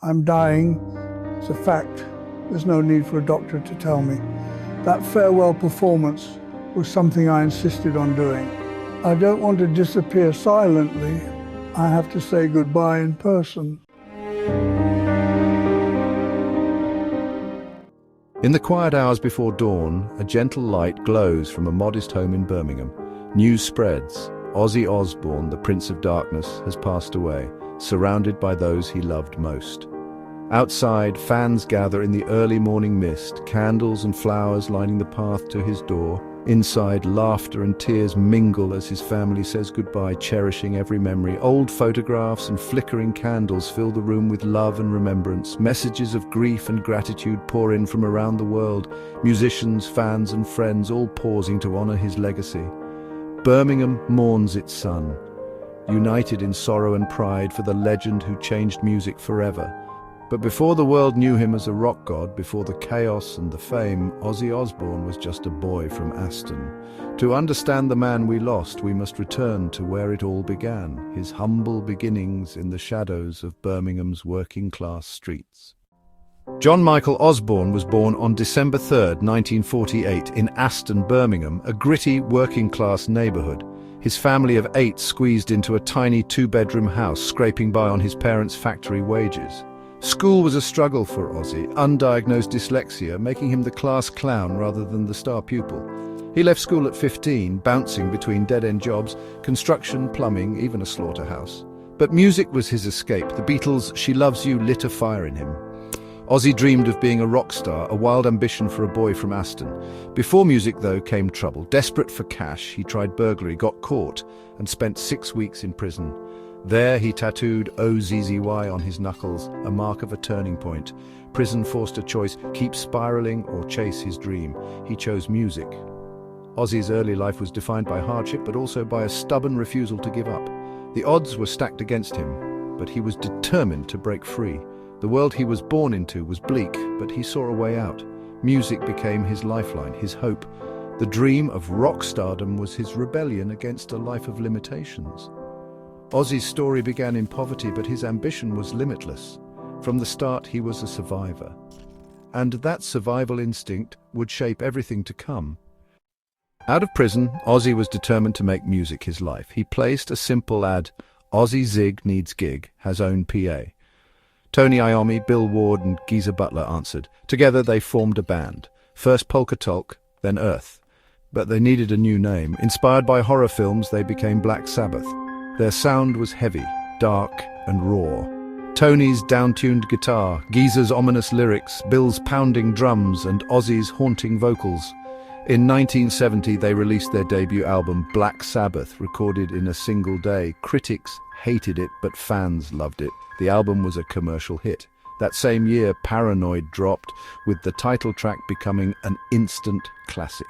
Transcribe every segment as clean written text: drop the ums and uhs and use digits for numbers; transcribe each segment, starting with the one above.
I'm dying. It's a fact. There's no need for a doctor to tell me. That farewell performance was something I insisted on doing. I don't want to disappear silently. I have to say goodbye in person. In the quiet hours before dawn, a gentle light glows from a modest home in Birmingham. News spreads. Ozzy Osbourne, the Prince of Darkness, has passed away, surrounded by those he loved most. Outside, fans gather in the early morning mist, candles and flowers lining the path to his door. Inside, laughter and tears mingle as his family says goodbye, cherishing every memory. Old photographs and flickering candles fill the room with love and remembrance. Messages of grief and gratitude pour in from around the world. Musicians, fans and friends all pausing to honor his legacy. Birmingham mourns its son, united in sorrow and pride for the legend who changed music forever. But before the world knew him as a rock god, before the chaos and the fame, Ozzy Osbourne was just a boy from Aston. To understand the man we lost, we must return to where it all began, his humble beginnings in the shadows of Birmingham's working-class streets. John Michael Osbourne was born on December 3, 1948, in Aston, Birmingham, a gritty working-class neighborhood. His family of 8 squeezed into a tiny 2-bedroom house, scraping by on his parents' factory wages. School was a struggle for Ozzy, undiagnosed dyslexia, making him the class clown rather than the star pupil. He left school at 15, bouncing between dead-end jobs, construction, plumbing, even a slaughterhouse. But music was his escape. The Beatles' She Loves You lit a fire in him. Ozzy dreamed of being a rock star, a wild ambition for a boy from Aston. Before music, though, came trouble. Desperate for cash, he tried burglary, got caught, and spent 6 weeks in prison. There he tattooed OZZY on his knuckles, a mark of a turning point. Prison forced a choice, keep spiraling or chase his dream. He chose music. Ozzy's early life was defined by hardship, but also by a stubborn refusal to give up. The odds were stacked against him, but he was determined to break free. The world he was born into was bleak, but he saw a way out. Music became his lifeline, his hope. The dream of rock stardom was his rebellion against a life of limitations. Ozzy's story began in poverty, but his ambition was limitless. From the start, he was a survivor. And that survival instinct would shape everything to come. Out of prison, Ozzy was determined to make music his life. He placed a simple ad, "Ozzy Zig needs gig, has own PA." Tony Iommi, Bill Ward and Geezer Butler answered. Together they formed a band. First Polka Tulk, then Earth. But they needed a new name. Inspired by horror films, they became Black Sabbath. Their sound was heavy, dark and raw. Tony's down-tuned guitar, Geezer's ominous lyrics, Bill's pounding drums and Ozzy's haunting vocals. In 1970 they released their debut album Black Sabbath, recorded in a single day. Critics hated it, but fans loved it. The album was a commercial hit. That same year, Paranoid dropped, with the title track becoming an instant classic.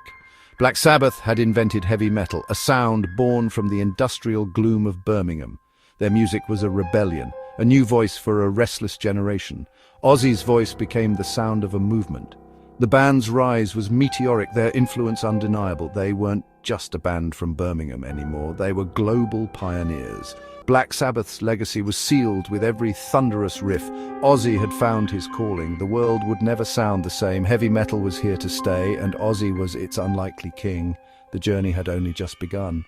Black Sabbath had invented heavy metal, a sound born from the industrial gloom of Birmingham. Their music was a rebellion, a new voice for a restless generation. Ozzy's voice became the sound of a movement. The band's rise was meteoric, their influence undeniable. They weren't just a band from Birmingham anymore, they were global pioneers. Black Sabbath's legacy was sealed with every thunderous riff. Ozzy had found his calling. The world would never sound the same. Heavy metal was here to stay, and Ozzy was its unlikely king. The journey had only just begun.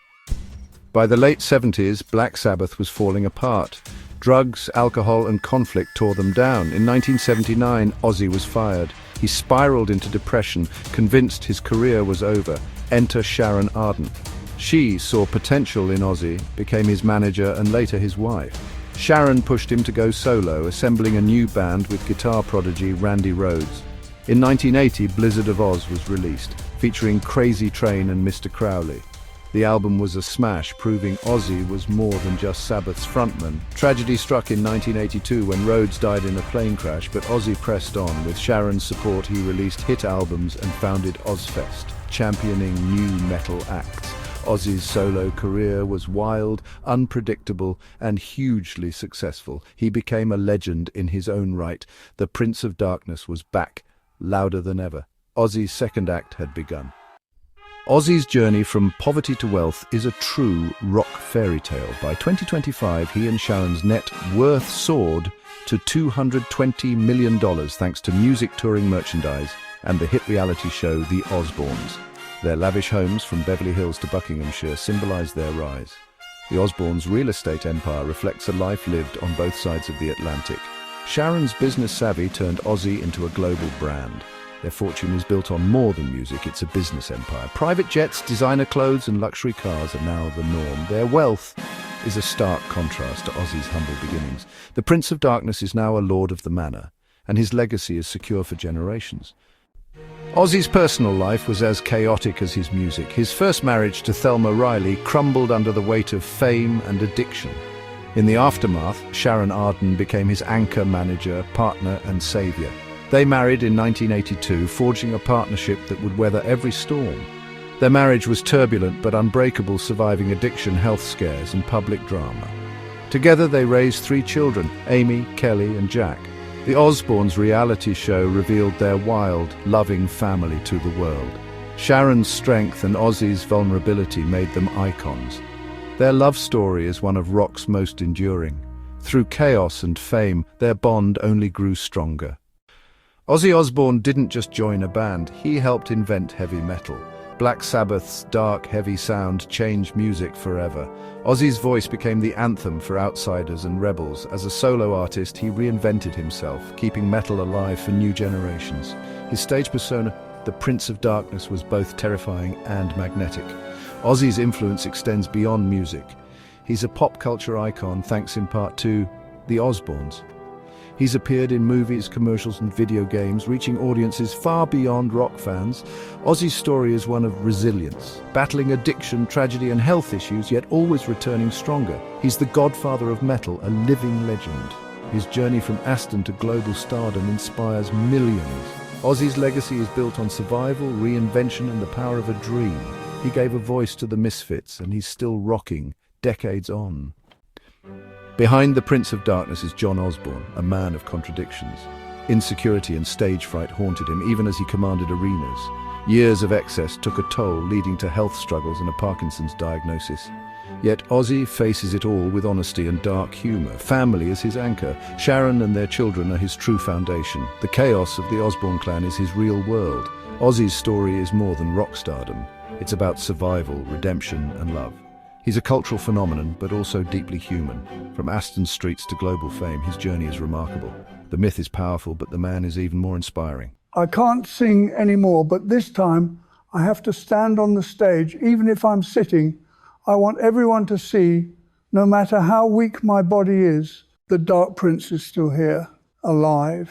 By the late 70s, Black Sabbath was falling apart. Drugs, alcohol, and conflict tore them down. In 1979, Ozzy was fired. He spiraled into depression, convinced his career was over. Enter Sharon Osbourne. She saw potential in Ozzy, became his manager and later his wife. Sharon pushed him to go solo, assembling a new band with guitar prodigy Randy Rhoads. In 1980, Blizzard of Oz was released, featuring Crazy Train and Mr. Crowley. The album was a smash, proving Ozzy was more than just Sabbath's frontman. Tragedy struck in 1982 when Rhoads died in a plane crash, but Ozzy pressed on. With Sharon's support, he released hit albums and founded Ozzfest, championing new metal acts. Ozzy's solo career was wild, unpredictable, and hugely successful. He became a legend in his own right. The Prince of Darkness was back, louder than ever. Ozzy's second act had begun. Ozzy's journey from poverty to wealth is a true rock fairy tale. By 2025, he and Sharon's net worth soared to $220 million thanks to music touring merchandise and the hit reality show The Osbournes. Their lavish homes from Beverly Hills to Buckinghamshire symbolize their rise. The Osbournes' real estate empire reflects a life lived on both sides of the Atlantic. Sharon's business savvy turned Ozzy into a global brand. Their fortune is built on more than music, it's a business empire. Private jets, designer clothes and luxury cars are now the norm. Their wealth is a stark contrast to Ozzy's humble beginnings. The Prince of Darkness is now a lord of the manor, and his legacy is secure for generations. Ozzy's personal life was as chaotic as his music. His first marriage to Thelma Riley crumbled under the weight of fame and addiction. In the aftermath, Sharon Osbourne became his anchor, manager, partner and savior. They married in 1982, forging a partnership that would weather every storm. Their marriage was turbulent but unbreakable, surviving addiction, health scares and public drama. Together they raised 3 children, Amy, Kelly and Jack. The Osbournes' reality show revealed their wild, loving family to the world. Sharon's strength and Ozzy's vulnerability made them icons. Their love story is one of rock's most enduring. Through chaos and fame, their bond only grew stronger. Ozzy Osbourne didn't just join a band, he helped invent heavy metal. Black Sabbath's dark, heavy sound changed music forever. Ozzy's voice became the anthem for outsiders and rebels. As a solo artist, he reinvented himself, keeping metal alive for new generations. His stage persona, the Prince of Darkness, was both terrifying and magnetic. Ozzy's influence extends beyond music. He's a pop culture icon thanks in part to the Osbournes. He's appeared in movies, commercials and video games, reaching audiences far beyond rock fans. Ozzy's story is one of resilience, battling addiction, tragedy and health issues, yet always returning stronger. He's the godfather of metal, a living legend. His journey from Aston to global stardom inspires millions. Ozzy's legacy is built on survival, reinvention and the power of a dream. He gave a voice to the misfits and he's still rocking, decades on. Behind the Prince of Darkness is John Osbourne, a man of contradictions. Insecurity and stage fright haunted him even as he commanded arenas. Years of excess took a toll, leading to health struggles and a Parkinson's diagnosis. Yet Ozzy faces it all with honesty and dark humor. Family is his anchor. Sharon and their children are his true foundation. The chaos of the Osbourne clan is his real world. Ozzy's story is more than rock stardom. It's about survival, redemption and love. He's a cultural phenomenon, but also deeply human. From Aston streets to global fame, his journey is remarkable. The myth is powerful, but the man is even more inspiring. I can't sing anymore, but this time I have to stand on the stage. Even if I'm sitting, I want everyone to see, no matter how weak my body is, the Dark Prince is still here, alive.